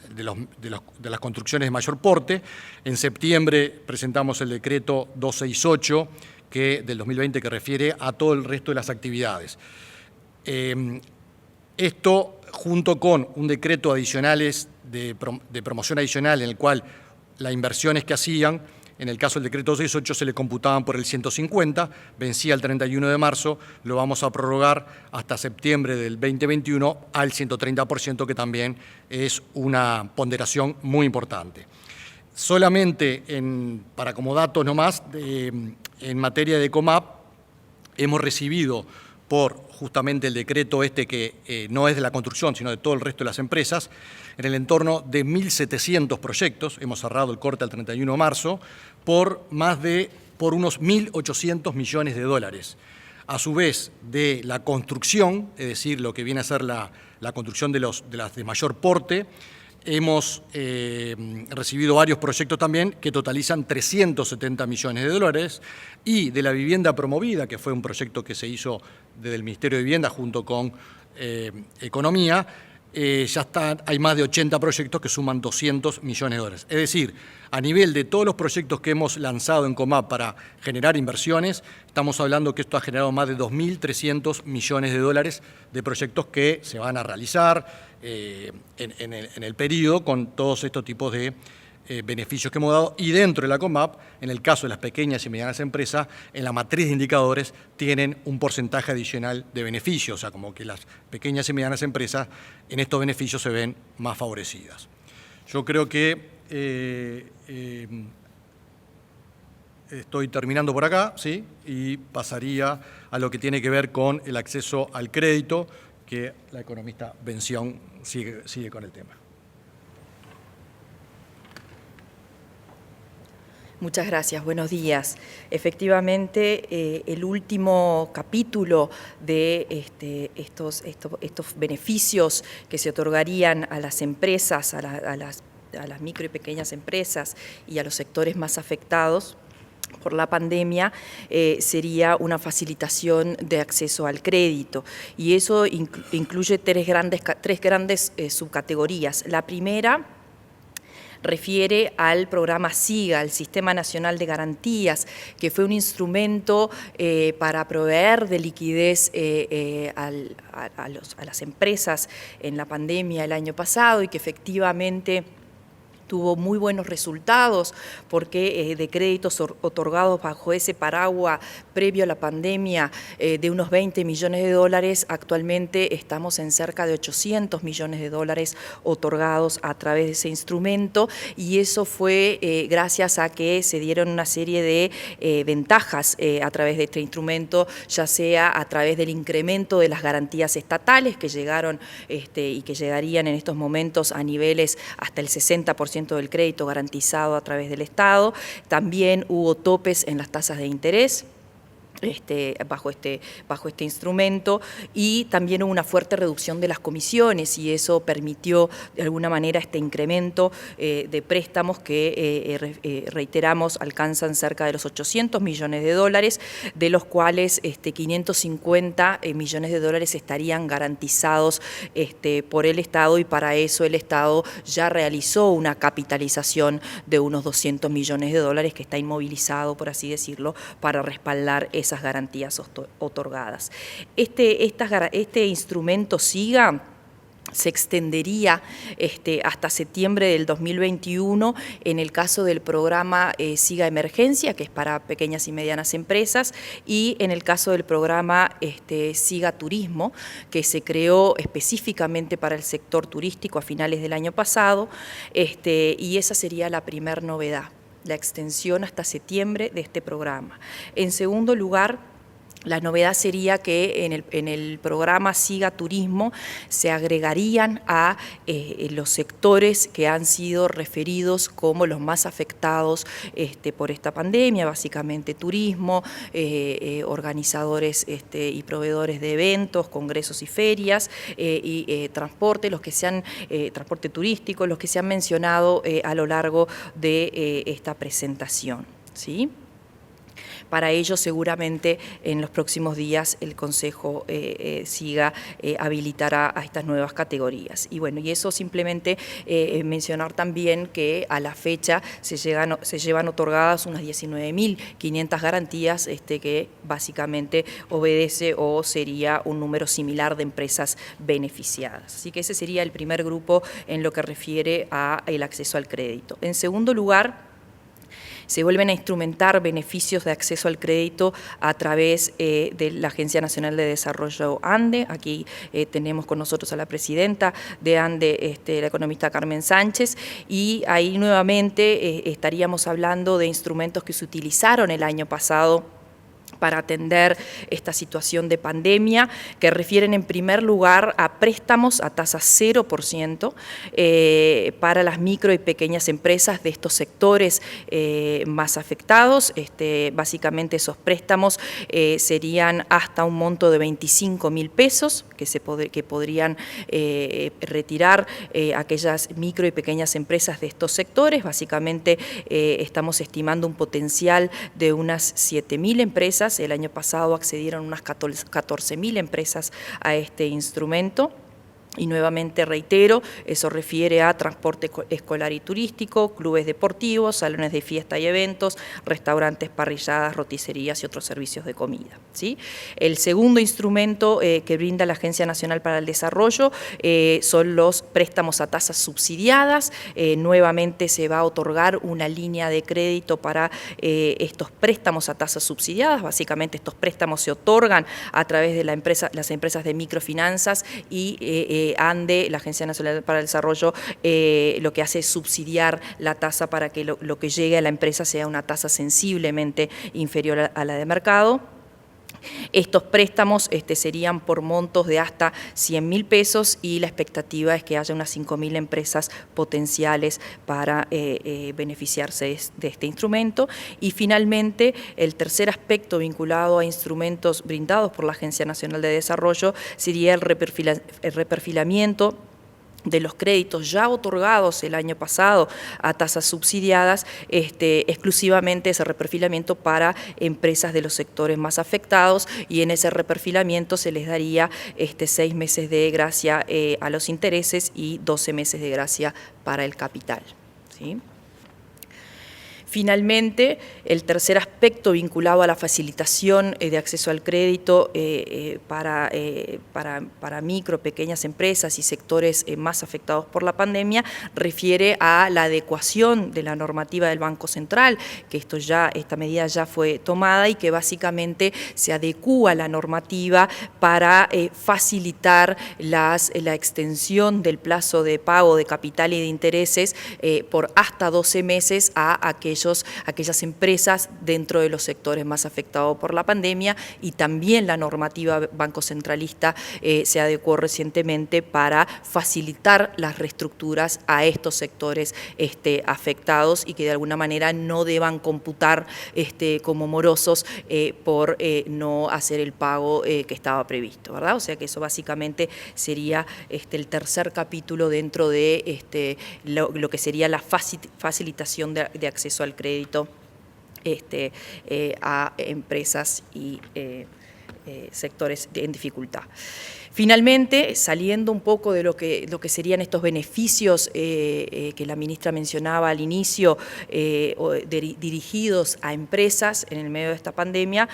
construcciones de mayor porte. En septiembre presentamos el decreto 268 del 2020 que refiere a todo el resto de las actividades. Esto, junto con un decreto adicionales de promoción adicional en el cual las inversiones que hacían, en el caso del decreto 268 se le computaban por el 150, vencía el 31 de marzo, lo vamos a prorrogar hasta septiembre del 2021 al 130%, que también es una ponderación muy importante. Solamente, para como dato nomás, en materia de COMAP, hemos recibido por justamente el decreto que no es de la construcción, sino de todo el resto de las empresas, en el entorno de 1.700 proyectos, hemos cerrado el corte al 31 de marzo, por unos 1.800 millones de dólares. A su vez, de la construcción, es decir, lo que viene a ser la construcción de las de mayor porte, hemos recibido varios proyectos también que totalizan 370 millones de dólares, y de la vivienda promovida, que fue un proyecto que se hizo desde el Ministerio de Vivienda junto con Economía, hay más de 80 proyectos que suman 200 millones de dólares. Es decir, a nivel de todos los proyectos que hemos lanzado en COMAP para generar inversiones, estamos hablando que esto ha generado más de 2.300 millones de dólares de proyectos que se van a realizar en el periodo con todos estos tipos de beneficios que hemos dado. Y dentro de la COMAP, en el caso de las pequeñas y medianas empresas, en la matriz de indicadores tienen un porcentaje adicional de beneficios, o sea, como que las pequeñas y medianas empresas en estos beneficios se ven más favorecidas. Yo creo que estoy terminando por acá, ¿sí? Y pasaría a lo que tiene que ver con el acceso al crédito, que la economista Bención sigue con el tema. Muchas gracias, buenos días. Efectivamente, el último capítulo de estos beneficios que se otorgarían a las empresas, a las micro y pequeñas empresas y a los sectores más afectados por la pandemia, sería una facilitación de acceso al crédito. Y eso incluye tres grandes subcategorías. La primera refiere al programa SIGA, al Sistema Nacional de Garantías, que fue un instrumento para proveer de liquidez a las empresas en la pandemia el año pasado, y que efectivamente tuvo muy buenos resultados, porque de créditos otorgados bajo ese paraguas previo a la pandemia de unos 20 millones de dólares, actualmente estamos en cerca de 800 millones de dólares otorgados a través de ese instrumento, y eso fue gracias a que se dieron una serie de ventajas a través de este instrumento, ya sea a través del incremento de las garantías estatales que llegaron y que llegarían en estos momentos a niveles hasta el 60% del crédito garantizado a través del Estado. También hubo topes en las tasas de interés bajo este instrumento, y también hubo una fuerte reducción de las comisiones, y eso permitió de alguna manera este incremento de préstamos que, reiteramos, alcanzan cerca de los 800 millones de dólares, de los cuales 550 millones de dólares estarían garantizados por el Estado, y para eso el Estado ya realizó una capitalización de unos 200 millones de dólares que está inmovilizado, por así decirlo, para respaldar esas garantías otorgadas. Este instrumento SIGA se extendería hasta septiembre del 2021 en el caso del programa SIGA Emergencia, que es para pequeñas y medianas empresas, y en el caso del programa SIGA Turismo, que se creó específicamente para el sector turístico a finales del año pasado, y esa sería la primera novedad, la extensión hasta septiembre de este programa. En segundo lugar, La novedad sería que en el programa Siga Turismo se agregarían a los sectores que han sido referidos como los más afectados por esta pandemia, básicamente turismo, organizadores y proveedores de eventos, congresos y ferias, y transporte, transporte turístico, los que se han mencionado a lo largo de esta presentación, ¿sí? Para ello, seguramente en los próximos días el Consejo Siga habilitará a estas nuevas categorías. Y bueno, y eso simplemente mencionar también que a la fecha se llevan otorgadas unas 19.500 garantías que básicamente obedece o sería un número similar de empresas beneficiadas. Así que ese sería el primer grupo en lo que refiere al acceso al crédito. En segundo lugar, se vuelven a instrumentar beneficios de acceso al crédito a través de la Agencia Nacional de Desarrollo ANDE. Aquí tenemos con nosotros a la presidenta de ANDE, la economista Carmen Sánchez, y ahí nuevamente estaríamos hablando de instrumentos que se utilizaron el año pasado para atender esta situación de pandemia, que refieren en primer lugar a préstamos a tasa 0% para las micro y pequeñas empresas de estos sectores más afectados. Básicamente esos préstamos serían hasta un monto de 25.000 pesos que podrían retirar aquellas micro y pequeñas empresas de estos sectores. Básicamente estamos estimando un potencial de unas 7.000 empresas. El año pasado accedieron unas 14.000 empresas a este instrumento. Y nuevamente reitero, eso refiere a transporte escolar y turístico, clubes deportivos, salones de fiesta y eventos, restaurantes, parrilladas, roticerías y otros servicios de comida, ¿sí? El segundo instrumento que brinda la Agencia Nacional para el Desarrollo son los préstamos a tasas subsidiadas. Nuevamente se va a otorgar una línea de crédito para estos préstamos a tasas subsidiadas. Básicamente estos préstamos se otorgan a través de las empresas de microfinanzas y ANDE, la Agencia Nacional para el Desarrollo, lo que hace es subsidiar la tasa para que lo que llegue a la empresa sea una tasa sensiblemente inferior a la de mercado. Estos préstamos serían por montos de hasta 100.000 pesos y la expectativa es que haya unas 5.000 empresas potenciales para beneficiarse de este instrumento. Y finalmente, el tercer aspecto vinculado a instrumentos brindados por la Agencia Nacional de Desarrollo sería el reperfilamiento de los créditos ya otorgados el año pasado a tasas subsidiadas, exclusivamente ese reperfilamiento para empresas de los sectores más afectados, y en ese reperfilamiento se les daría 6 meses de gracia a los intereses y 12 meses de gracia para el capital, ¿sí? Finalmente, el tercer aspecto vinculado a la facilitación de acceso al crédito para micro, pequeñas empresas y sectores más afectados por la pandemia refiere a la adecuación de la normativa del Banco Central, que esta medida ya fue tomada y que básicamente se adecúa la normativa para facilitar la extensión del plazo de pago de capital y de intereses por hasta 12 meses a aquellas empresas dentro de los sectores más afectados por la pandemia, y también la normativa Banco Centralista se adecuó recientemente para facilitar las reestructuras a estos sectores afectados y que de alguna manera no deban computar como morosos por no hacer el pago que estaba previsto, ¿verdad? O sea que eso básicamente sería el tercer capítulo dentro de lo que sería la facilitación de acceso al crédito a empresas y sectores en dificultad. Finalmente, saliendo un poco de lo que serían estos beneficios que la ministra mencionaba al inicio, dirigidos a empresas en el medio de esta pandemia,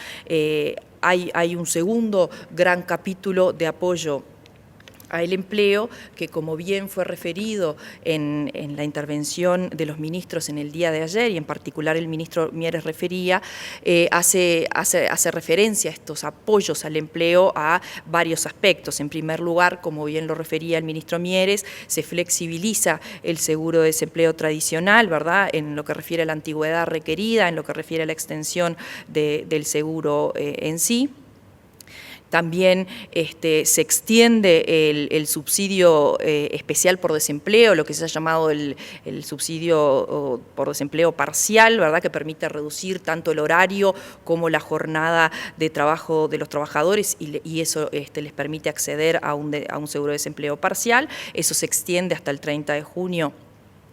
hay un segundo gran capítulo de apoyo al empleo, que como bien fue referido en la intervención de los ministros en el día de ayer, y en particular el ministro Mieres refería, hace referencia a estos apoyos al empleo a varios aspectos. En primer lugar, como bien lo refería el ministro Mieres, se flexibiliza el seguro de desempleo tradicional, ¿verdad?, en lo que refiere a la antigüedad requerida, en lo que refiere a la extensión del seguro en sí. También se extiende el subsidio especial por desempleo, lo que se ha llamado el subsidio por desempleo parcial, ¿verdad?, que permite reducir tanto el horario como la jornada de trabajo de los trabajadores y eso les permite acceder a un seguro de desempleo parcial. Eso se extiende hasta el 30 de junio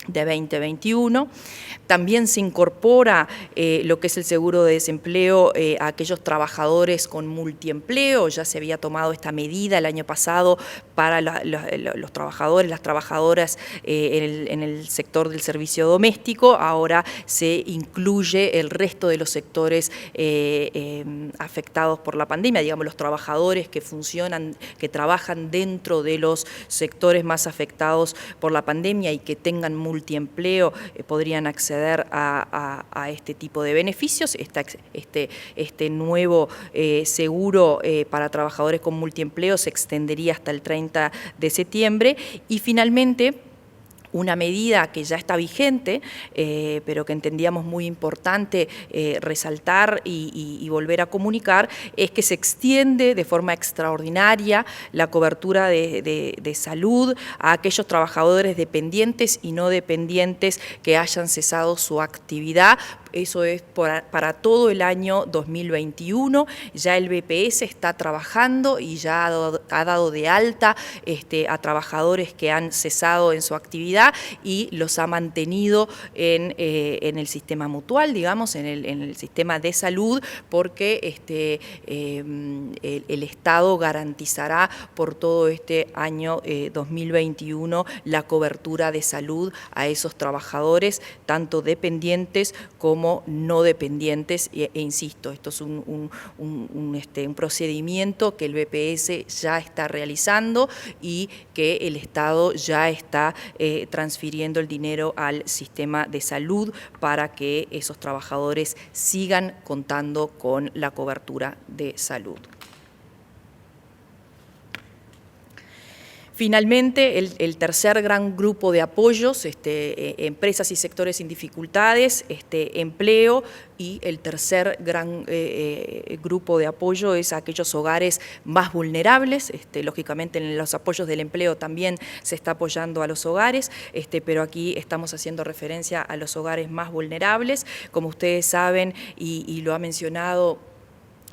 de 2021. También se incorpora lo que es el seguro de desempleo a aquellos trabajadores con multiempleo. Ya se había tomado esta medida el año pasado para los trabajadores, las trabajadoras en el sector del servicio doméstico. Ahora se incluye el resto de los sectores afectados por la pandemia, digamos los trabajadores que funcionan, que trabajan dentro de los sectores más afectados por la pandemia y que tengan multiempleo podrían acceder a este tipo de beneficios. Este nuevo seguro para trabajadores con multiempleo se extendería hasta el 30 de septiembre y finalmente una medida que ya está vigente, pero que entendíamos muy importante resaltar y volver a comunicar, es que se extiende de forma extraordinaria la cobertura de salud a aquellos trabajadores dependientes y no dependientes que hayan cesado su actividad. Eso es para todo el año 2021. Ya el BPS está trabajando y ya ha dado de alta a trabajadores que han cesado en su actividad y los ha mantenido en el sistema mutual, digamos, en el sistema de salud, porque el Estado garantizará por todo este año 2021 la cobertura de salud a esos trabajadores, tanto dependientes como no dependientes, e insisto, esto es un procedimiento que el BPS ya está realizando y que el Estado ya está transfiriendo el dinero al sistema de salud para que esos trabajadores sigan contando con la cobertura de salud. Finalmente, el tercer gran grupo de apoyos, empresas y sectores sin dificultades, empleo, y el tercer gran grupo de apoyo es aquellos hogares más vulnerables. Lógicamente en los apoyos del empleo también se está apoyando a los hogares, pero aquí estamos haciendo referencia a los hogares más vulnerables. Como ustedes saben, y lo ha mencionado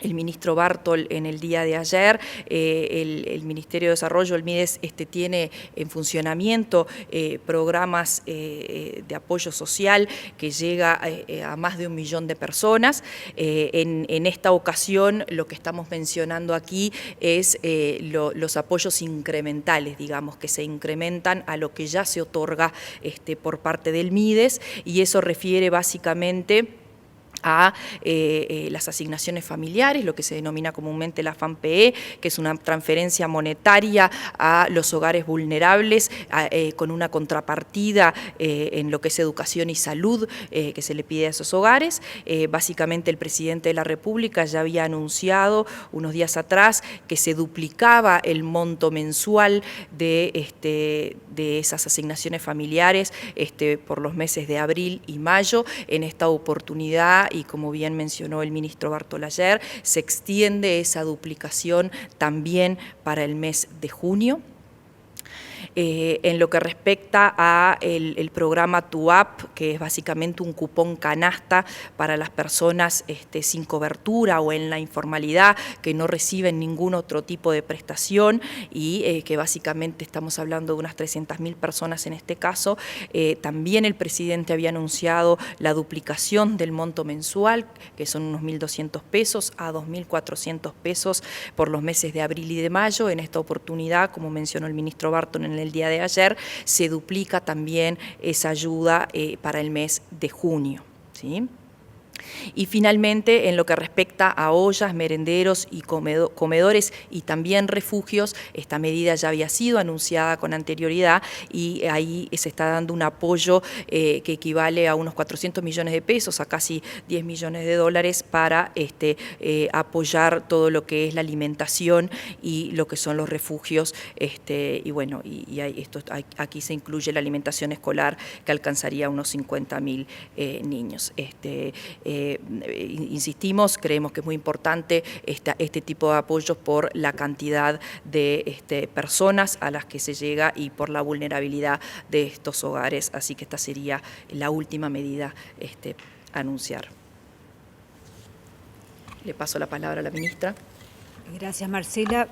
el ministro Bartol en el día de ayer, el Ministerio de Desarrollo, el MIDES, tiene en funcionamiento programas de apoyo social que llega a más de 1 millón de personas. En esta ocasión lo que estamos mencionando aquí es los apoyos incrementales, digamos, que se incrementan a lo que ya se otorga por parte del MIDES, y eso refiere básicamente a las asignaciones familiares, lo que se denomina comúnmente la FAMPE, que es una transferencia monetaria a los hogares vulnerables con una contrapartida en lo que es educación y salud que se le pide a esos hogares. Básicamente el presidente de la República ya había anunciado unos días atrás que se duplicaba el monto mensual de esas asignaciones familiares por los meses de abril y mayo. En esta oportunidad, y como bien mencionó el ministro Bartol ayer, se extiende esa duplicación también para el mes de junio. En lo que respecta a el programa TUAP, que es básicamente un cupón canasta para las personas sin cobertura o en la informalidad, que no reciben ningún otro tipo de prestación y que básicamente estamos hablando de unas 300.000 personas en este caso. También el presidente había anunciado la duplicación del monto mensual, que son unos 1.200 pesos a 2.400 pesos por los meses de abril y de mayo. En esta oportunidad, como mencionó el ministro Bartol en el día de ayer, se duplica también esa ayuda para el mes de junio, ¿sí? Y finalmente, en lo que respecta a ollas, merenderos y comedores y también refugios, esta medida ya había sido anunciada con anterioridad y ahí se está dando un apoyo que equivale a unos 400 millones de pesos, a casi 10 millones de dólares para apoyar todo lo que es la alimentación y lo que son los refugios. Y bueno, aquí se incluye la alimentación escolar, que alcanzaría unos 50.000 niños. insistimos, creemos que es muy importante este tipo de apoyos por la cantidad de personas a las que se llega y por la vulnerabilidad de estos hogares, así que esta sería la última medida a anunciar. Le paso la palabra a la ministra. Gracias, Marcela.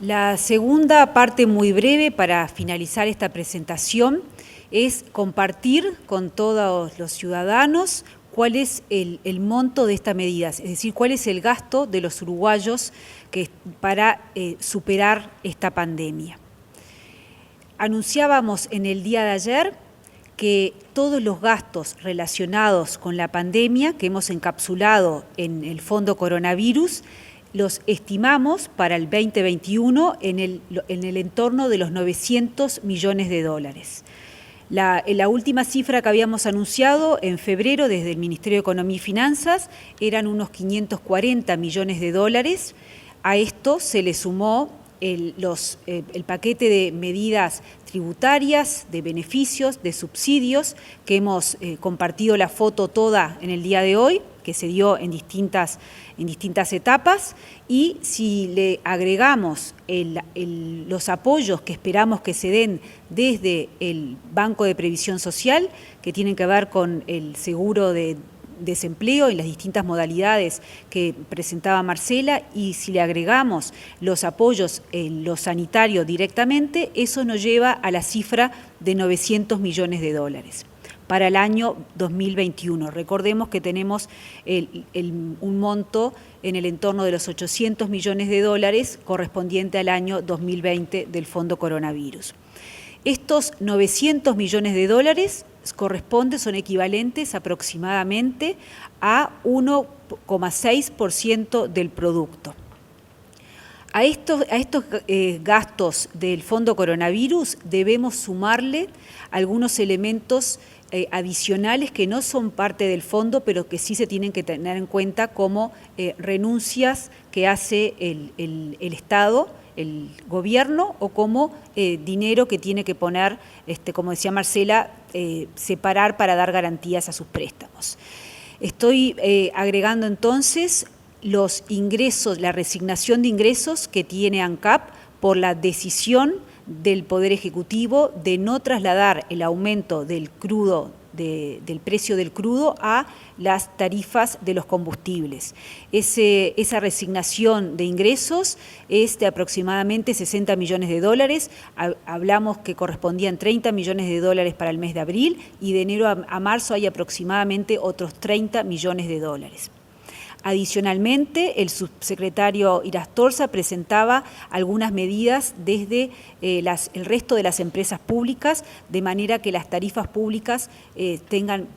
La segunda parte, muy breve, para finalizar esta presentación, es compartir con todos los ciudadanos cuál es el monto de esta medida, es decir, cuál es el gasto de los uruguayos para superar esta pandemia. Anunciábamos en el día de ayer que todos los gastos relacionados con la pandemia que hemos encapsulado en el Fondo Coronavirus los estimamos para el 2021 en el entorno de los 900 millones de dólares. La última cifra que habíamos anunciado en febrero desde el Ministerio de Economía y Finanzas eran unos 540 millones de dólares. A esto se le sumó el paquete de medidas tributarias, de beneficios, de subsidios, que hemos compartido la foto toda en el día de hoy, que se dio en distintas etapas, y si le agregamos los apoyos que esperamos que se den desde el Banco de Previsión Social, que tienen que ver con el seguro de desempleo y las distintas modalidades que presentaba Marcela, y si le agregamos los apoyos en lo sanitario directamente, eso nos lleva a la cifra de 900 millones de dólares para el año 2021. Recordemos que tenemos un monto en el entorno de los 800 millones de dólares correspondiente al año 2020 del Fondo Coronavirus. Estos 900 millones de dólares son equivalentes aproximadamente a 1,6% del producto. A estos gastos del Fondo Coronavirus debemos sumarle algunos elementos adicionales que no son parte del fondo, pero que sí se tienen que tener en cuenta como renuncias que hace el Estado, el gobierno, o como dinero que tiene que poner, como decía Marcela, separar para dar garantías a sus préstamos. Estoy agregando entonces los ingresos, la resignación de ingresos que tiene ANCAP por la decisión del Poder Ejecutivo de no trasladar el aumento del crudo, del precio del crudo a las tarifas de los combustibles. Esa resignación de ingresos es de aproximadamente 60 millones de dólares. Hablamos que correspondían 30 millones de dólares para el mes de abril, y de enero a marzo hay aproximadamente otros 30 millones de dólares. Adicionalmente, el subsecretario Irastorza presentaba algunas medidas desde el resto de las empresas públicas, de manera que las tarifas públicas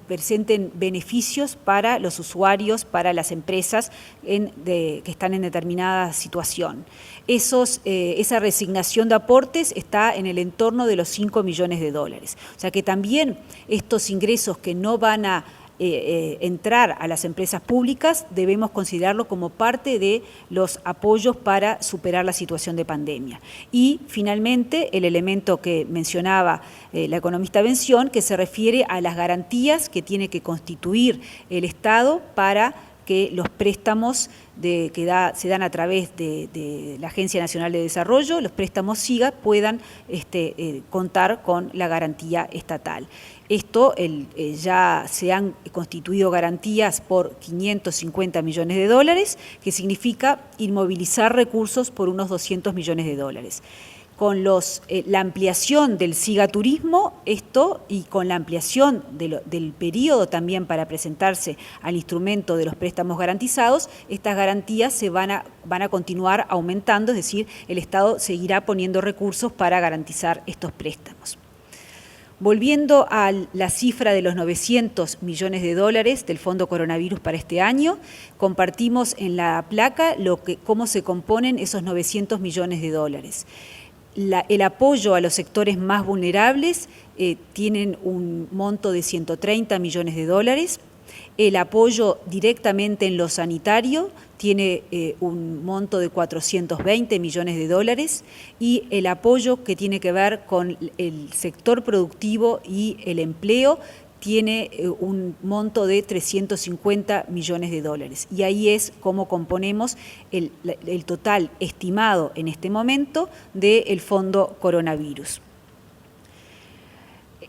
presenten beneficios para los usuarios, para las empresas que están en determinada situación. Esa resignación de aportes está en el entorno de los 5 millones de dólares. O sea que también estos ingresos que no van a entrar a las empresas públicas, debemos considerarlo como parte de los apoyos para superar la situación de pandemia. Y finalmente, el elemento que mencionaba la economista Bención, que se refiere a las garantías que tiene que constituir el Estado para que los préstamos que se dan a través de la Agencia Nacional de Desarrollo, los préstamos SIGA, puedan contar con la garantía estatal. Esto ya se han constituido garantías por 550 millones de dólares, que significa inmovilizar recursos por unos 200 millones de dólares. Con la ampliación del SIGA Turismo, y con la ampliación del periodo también para presentarse al instrumento de los préstamos garantizados, estas garantías se van a continuar aumentando, es decir, el Estado seguirá poniendo recursos para garantizar estos préstamos. Volviendo a la cifra de los 900 millones de dólares del Fondo Coronavirus para este año, compartimos en la placa cómo se componen esos 900 millones de dólares. El apoyo a los sectores más vulnerables tienen un monto de 130 millones de dólares. El apoyo directamente en lo sanitario tiene un monto de 420 millones de dólares, y el apoyo que tiene que ver con el sector productivo y el empleo tiene un monto de 350 millones de dólares. Y ahí es como componemos el total estimado en este momento del Fondo Coronavirus.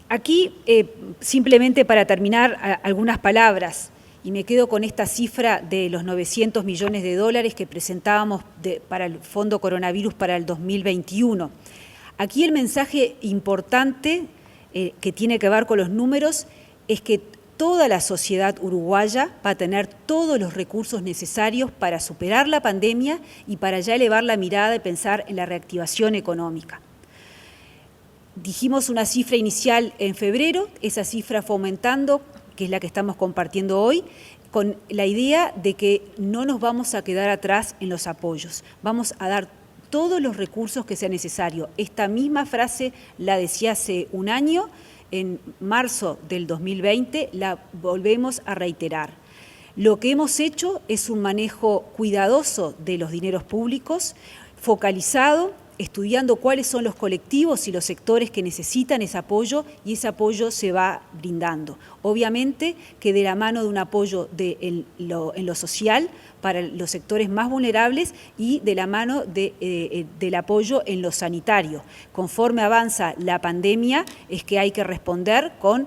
Aquí, simplemente para terminar, algunas palabras, y me quedo con esta cifra de los 900 millones de dólares que presentábamos para el Fondo Coronavirus para el 2021. Aquí el mensaje importante que tiene que ver con los números es que toda la sociedad uruguaya va a tener todos los recursos necesarios para superar la pandemia y para ya elevar la mirada y pensar en la reactivación económica. Dijimos una cifra inicial en febrero, esa cifra fue aumentando, que es la que estamos compartiendo hoy, con la idea de que no nos vamos a quedar atrás en los apoyos, vamos a dar todos los recursos que sea necesario. Esta misma frase la decía hace un año, en marzo del 2020, la volvemos a reiterar. Lo que hemos hecho es un manejo cuidadoso de los dineros públicos, focalizado, estudiando cuáles son los colectivos y los sectores que necesitan ese apoyo, y ese apoyo se va brindando. Obviamente que de la mano de un apoyo en lo social para los sectores más vulnerables y de la mano del apoyo en lo sanitario. Conforme avanza la pandemia es que hay que responder con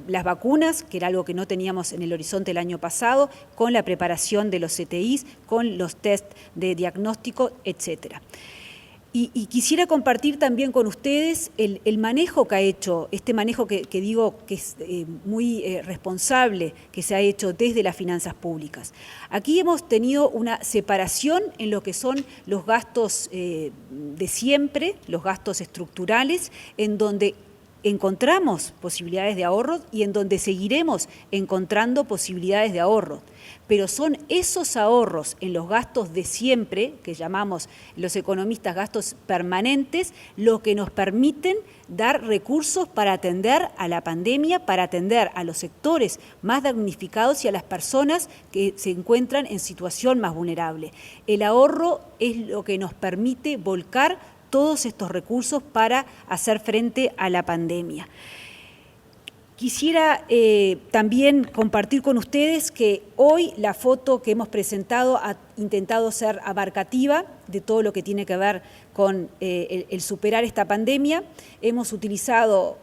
las vacunas, que era algo que no teníamos en el horizonte el año pasado, con la preparación de los CTIs, con los test de diagnóstico, etcétera. Y quisiera compartir también con ustedes el manejo que ha hecho, este manejo que digo que es muy responsable, que se ha hecho desde las finanzas públicas. Aquí hemos tenido una separación en lo que son los gastos de siempre, los gastos estructurales, en donde encontramos posibilidades de ahorro y en donde seguiremos encontrando posibilidades de ahorro. Pero son esos ahorros en los gastos de siempre, que llamamos los economistas gastos permanentes, lo que nos permiten dar recursos para atender a la pandemia, para atender a los sectores más damnificados y a las personas que se encuentran en situación más vulnerable. El ahorro es lo que nos permite volcar todos estos recursos para hacer frente a la pandemia. Quisiera también compartir con ustedes que hoy la foto que hemos presentado ha intentado ser abarcativa de todo lo que tiene que ver con el superar esta pandemia. Hemos utilizado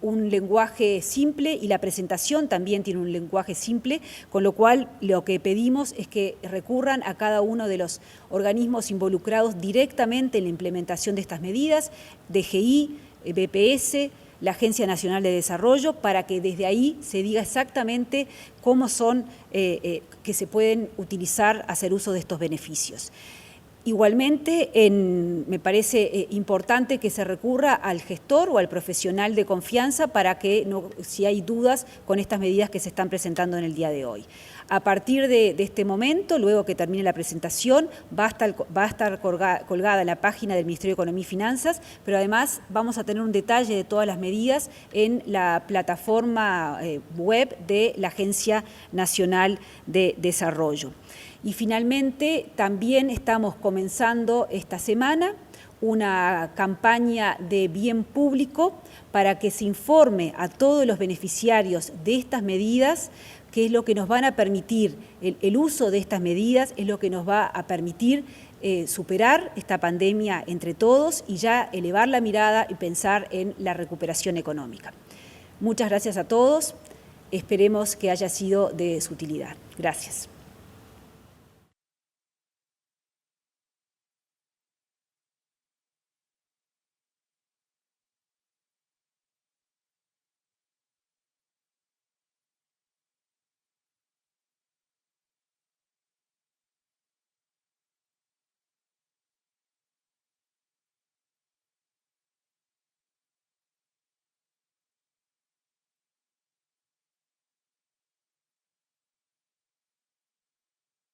un lenguaje simple y la presentación también tiene un lenguaje simple, con lo cual lo que pedimos es que recurran a cada uno de los organismos involucrados directamente en la implementación de estas medidas, DGI, BPS, la Agencia Nacional de Desarrollo, para que desde ahí se diga exactamente cómo son, que se pueden utilizar, hacer uso de estos beneficios. Igualmente, me parece importante que se recurra al gestor o al profesional de confianza para que, si hay dudas con estas medidas que se están presentando en el día de hoy. A partir de este momento, luego que termine la presentación, va a estar colgada en la página del Ministerio de Economía y Finanzas, pero además vamos a tener un detalle de todas las medidas en la plataforma web de la Agencia Nacional de Desarrollo. Y finalmente, también estamos comenzando esta semana una campaña de bien público para que se informe a todos los beneficiarios de estas medidas, que es lo que nos van a permitir, el uso de estas medidas es lo que nos va a permitir superar esta pandemia entre todos y ya elevar la mirada y pensar en la recuperación económica. Muchas gracias a todos, esperemos que haya sido de su utilidad. Gracias.